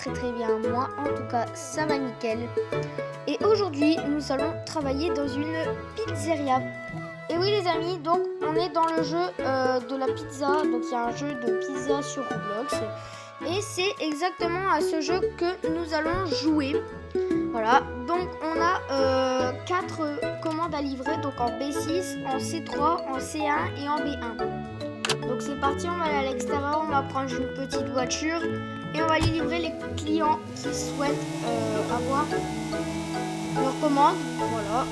très bien. Moi, en tout cas, ça va nickel. Et aujourd'hui, nous allons travailler dans une pizzeria. Et oui, les amis, donc on est dans le jeu de la pizza. Donc il y a un jeu de pizza sur Roblox. Et c'est exactement à ce jeu que nous allons jouer. Voilà, donc on a 4 commandes à livrer, donc en B6, en C3, en C1 et en B1. Donc c'est parti, on va aller à l'extérieur, on va prendre une petite voiture et on va aller livrer les clients qui souhaitent avoir leur commande. Voilà.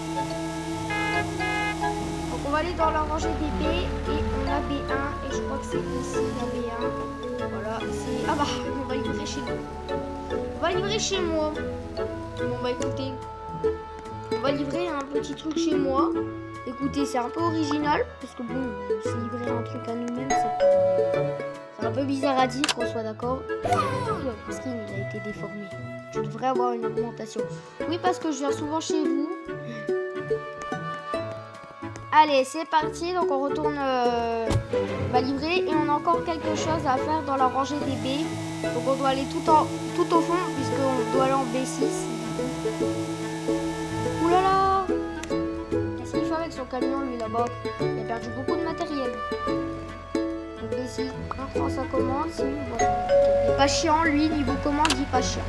Donc on va aller dans la rangée des B et on a B1 et je crois que c'est ici la B1. Voilà, c'est... Ah bah, on va livrer chez nous. On va livrer chez moi. Bon bah écoutez, on va livrer un petit truc chez moi. Écoutez, c'est un peu original parce que bon, c'est livrer un truc à nous-mêmes, c'est un peu bizarre à dire, qu'on soit d'accord. Le skin il a été déformé. Je devrais avoir une augmentation. Oui, parce que je viens souvent chez vous. Allez, c'est parti. Donc on retourne, on va livrer et on a encore quelque chose à faire dans la rangée des B. Donc on doit aller tout au fond puisqu'on doit aller en B6. Oulala! Qu'est-ce qu'il fait avec son camion lui là-bas? Il a perdu beaucoup de matériel. Donc ici, on prend sa commande. Bon, il est pas chiant lui, niveau commande, il est pas chiant.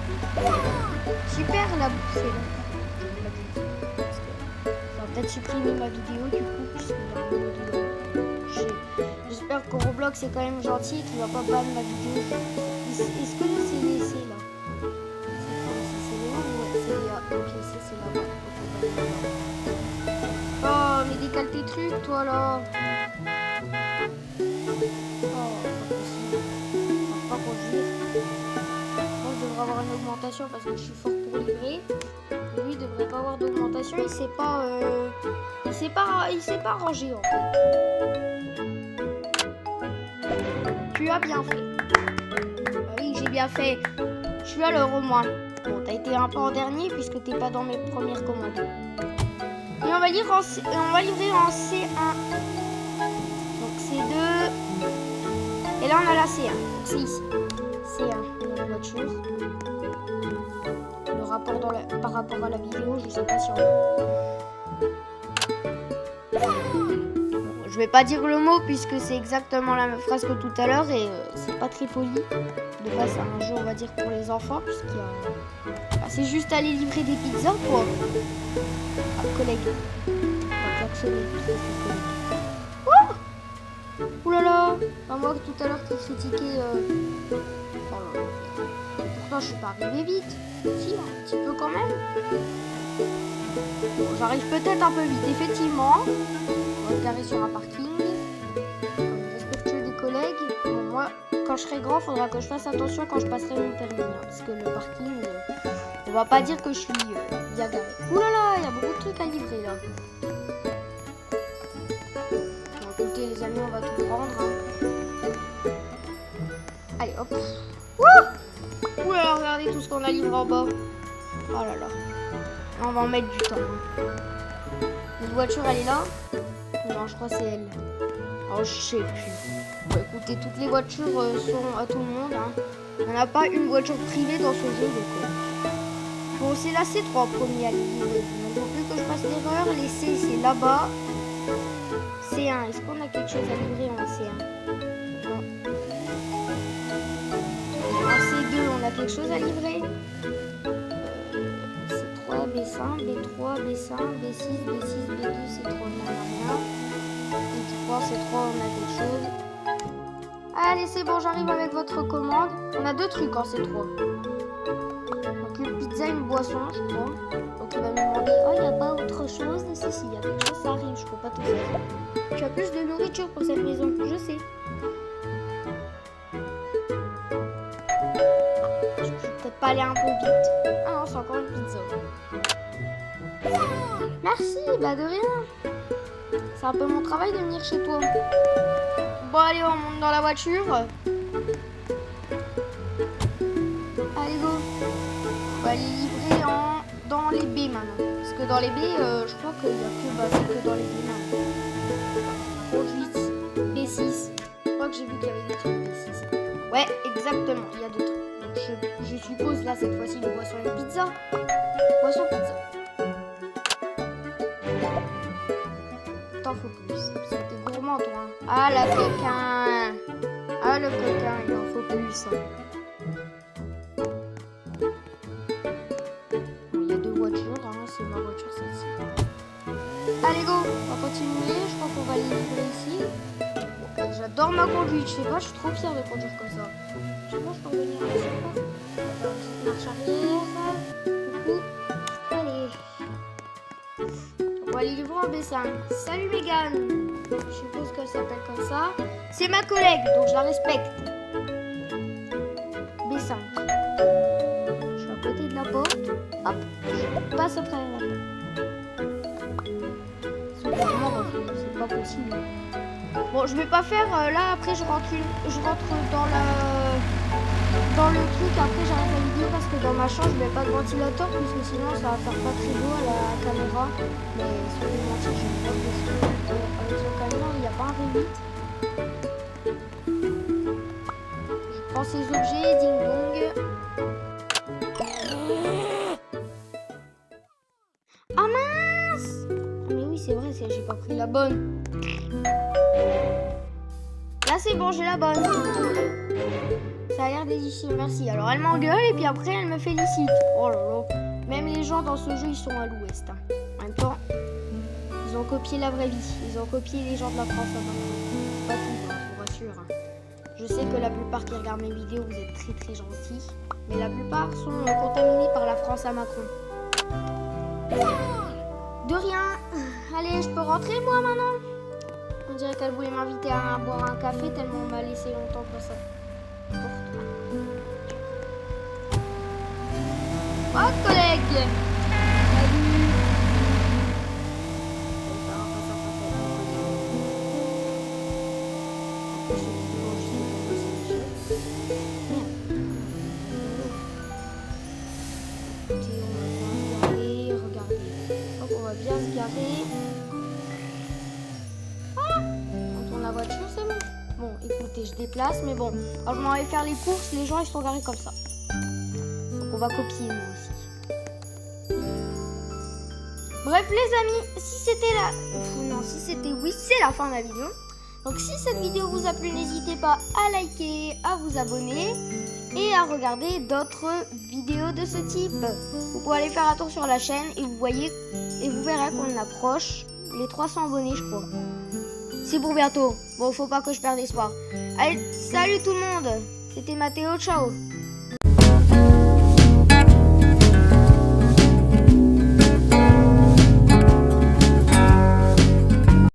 Super la bouffée là. Ça va peut-être supprimer ma vidéo du coup, puisque j'espère que Roblox est quand même gentil et qu'il va pas ban ma vidéo. Est-ce que c'est laissé là? Ok, ça c'est là-bas. Oh, mais décale tes trucs, toi là. Oh, pas possible. On va pas conduire. Moi, je devrais avoir une augmentation parce que je suis fort pour livrer. Mais lui, il devrait pas avoir d'augmentation. Il s'est pas rangé en fait. Tu as bien fait. Ah oui, j'ai bien fait. Je suis à l'heure au moins. Bon, t'as été un peu en dernier puisque t'es pas dans mes premières commandes. Et on va livrer en C1. Donc C2. Et là on a la C1. Donc c'est ici. C1 dans la voiture. Le rapport par rapport à la vidéo, je sais pas si Bon, je vais pas dire le mot puisque c'est exactement la même phrase que tout à l'heure et c'est pas très poli. De base, c'est un jeu, on va dire, pour les enfants, puisqu'il y a... c'est juste aller livrer des pizzas, quoi. Ah, collègue. On va klaxonner, oh! Oulala! Pas moi que tout à l'heure qui critiquais... Oh là là. Pourtant, je suis pas arrivée vite. Si, un petit peu quand même. Bon, j'arrive peut-être un peu vite, effectivement. On va se garer sur un parking. Respectueux des collègues. Bon, moi... Quand je serai grand, il faudra que je fasse attention quand je passerai mon permis. Hein, parce que le parking, on va pas dire que je suis bien garé. Ouh là là, il y a beaucoup de trucs à livrer là. Bon, écoutez les amis, on va tout prendre. Hein. Allez, hop. Ouh là là, regardez tout ce qu'on a livré en bas. Oh là là. On va en mettre du temps. Hein. Notre voiture, elle est là? Non, je crois que c'est elle. Oh, je sais plus. Bon, écoutez, toutes les voitures sont à tout le monde. Hein. On n'a pas une voiture privée dans ce jeu. Donc, bon, c'est la C3 premier à livrer. Donc, il ne faut plus que je fasse l'erreur. Les C, c'est là-bas. C1, est-ce qu'on a quelque chose à livrer en C1? Non. En C2, on a quelque chose à livrer. C3, B5, B3, B5, B6, B6, B2, C3, on n'a rien. B3, C3, on a quelque chose. Allez, c'est bon, j'arrive avec votre commande. On a 2 trucs en C3. Donc une pizza, une boisson, je crois. Donc il va me demander, oh, il n'y a pas autre chose? Si, il y a quelque chose, ça arrive, je peux pas tout faire. Tu as plus de nourriture pour cette maison, je sais. Je vais peut-être pas aller un peu vite. Ah non, c'est encore une pizza. Merci, bah de rien. C'est un peu mon travail de venir chez toi. Bon, allez, on monte dans la voiture. Allez, go. On va les livrer dans les B maintenant. Parce que dans les B, je crois qu'il n'y a que dans les B maintenant. B8, B6. Je crois que j'ai vu qu'il y avait des trucs B6. Ouais, exactement, il y a 2 trucs. Donc je suppose T'en faut plus. Parce que t'es gourmand, toi. Ah, le coquin. Ah, le coquin, il en faut plus. Bon, il y a 2 voitures, hein. C'est ma voiture, celle-ci. Allez, go. On va continuer. Je crois qu'on va les livrer ici. Bon, j'adore ma conduite. Je sais pas, je suis trop fière de conduire comme ça. Je sais pas, je peux revenir ici, quoi. Petite marche arrière. Coucou. Allez. On va aller livrer en B5. Salut Mégane. Je suppose qu'elle s'appelle comme ça. C'est ma collègue, donc je la respecte. B5. Je suis à côté de la porte. Hop, je passe à travers la porte. C'est vraiment refait, c'est pas possible. Bon, je vais pas faire là. Après, je rentre dans le truc. Après, j'arrête la vidéo parce que dans ma chambre, je mets pas de ventilateur parce que sinon, ça va faire pas très beau à la caméra. Mais sur les mentir, je vais pas le faire. Avec son camion, il n'y a pas un V8. Je prends ces objets, ding dong. Ah mince! Ah mais oui, c'est vrai, j'ai pas pris la bonne. Là, c'est bon, j'ai la bonne. Ça a l'air délicieux, merci. Alors, elle m'engueule et puis après, elle me félicite. Oh là là. Même les gens dans ce jeu, ils sont à l'ouest. Hein. En même temps, ils ont copié la vraie vie. Ils ont copié les gens de la France. Pas tout, hein, je vous rassure. Je sais que la plupart qui regardent mes vidéos, vous êtes très très gentils. Mais la plupart sont contaminés par la France à Macron. De rien. Allez, je peux rentrer moi maintenant? On dirait qu'elle voulait m'inviter à boire un café tellement on m'a laissé longtemps pour ça. Oh collègue. Salut. Regardez. Hop, on va bien se garer. On tourne la voiture, c'est bon. Bon, écoutez, je déplace, mais bon. Alors, je m'en vais faire les courses, les gens, ils sont garés comme ça. Donc, on va copier, nous aussi. Bref, les amis, si c'était oui, c'est la fin de la vidéo. Donc, si cette vidéo vous a plu, n'hésitez pas à liker, à vous abonner et à regarder d'autres vidéos de ce type. Vous pouvez aller faire un tour sur la chaîne et vous verrez qu'on approche les 300 abonnés, je crois. C'est pour bientôt. Bon, faut pas que je perde espoir. Allez, salut tout le monde. C'était Mathéo, ciao.